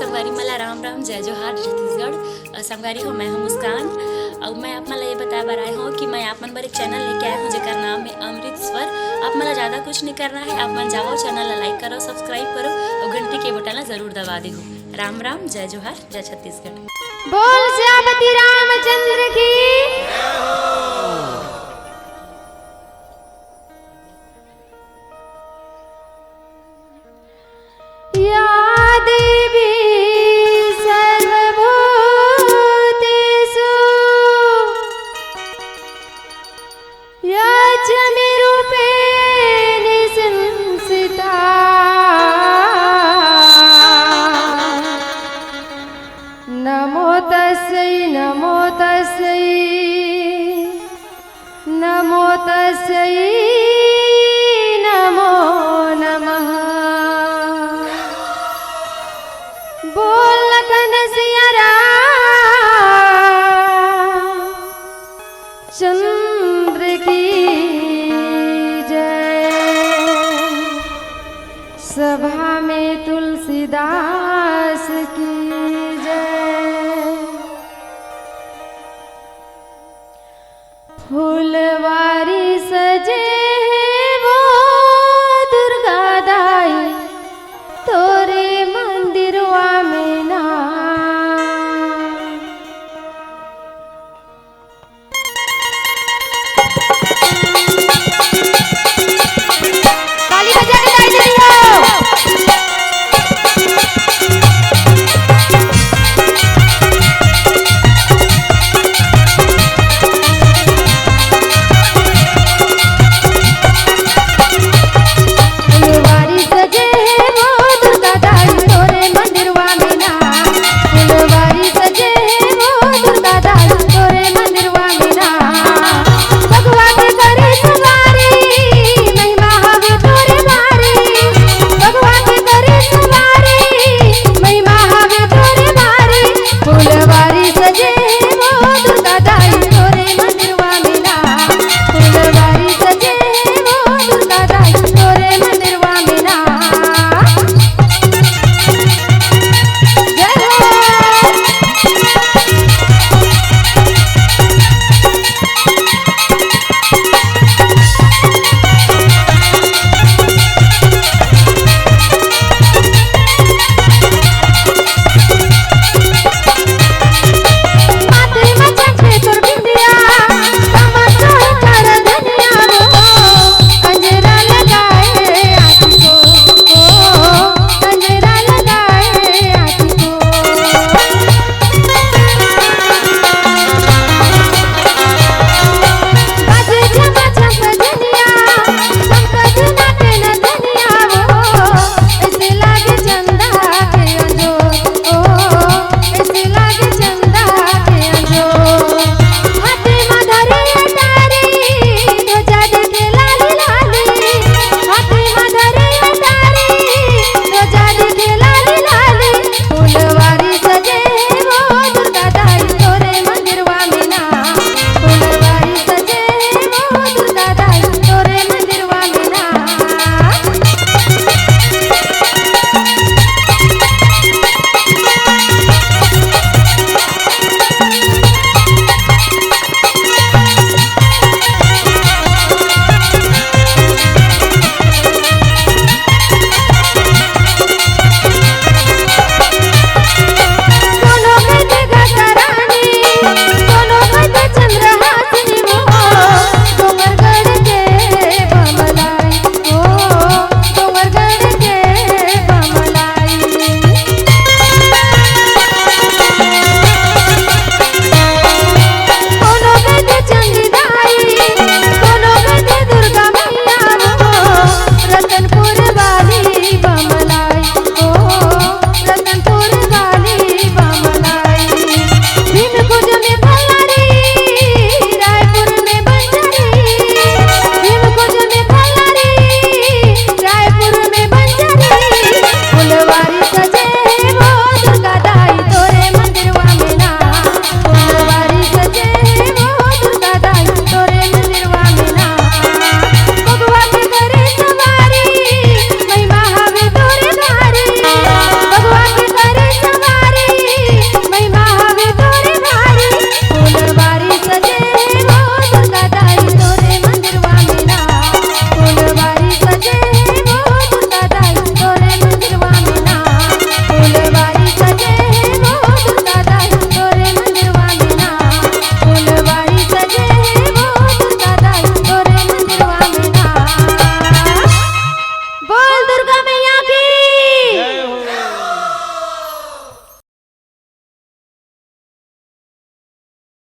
संगवारी मला राम राम जय जोहार छत्तीसगढ़। संगवारी हो मैं हूँ मुस्कान और मैं आप मला ये बताया बर आए हूँ कि मैं आप मन बर एक चैनल लेके आया हूँ जेकर नाम है अमृत स्वर। आप मला ज़्यादा कुछ नहीं करना है, आप मन जाओ चैनल ला लाइक करो, सब्सक्राइब करो और घंटी के बटन ला जरूर दबा दे हो। राम राम जय जोहार जय छत्तीसगढ़। बोल श्यामती रामचंद्र की। या देवी सर्वभूतेषु यच्च मे रूपेण संस्थिता नमो तस्यै नमो तस्यै नमो तस्यै नमो नमः। बोल कनसिया चंद्र की जय। सभा में तुलसीदास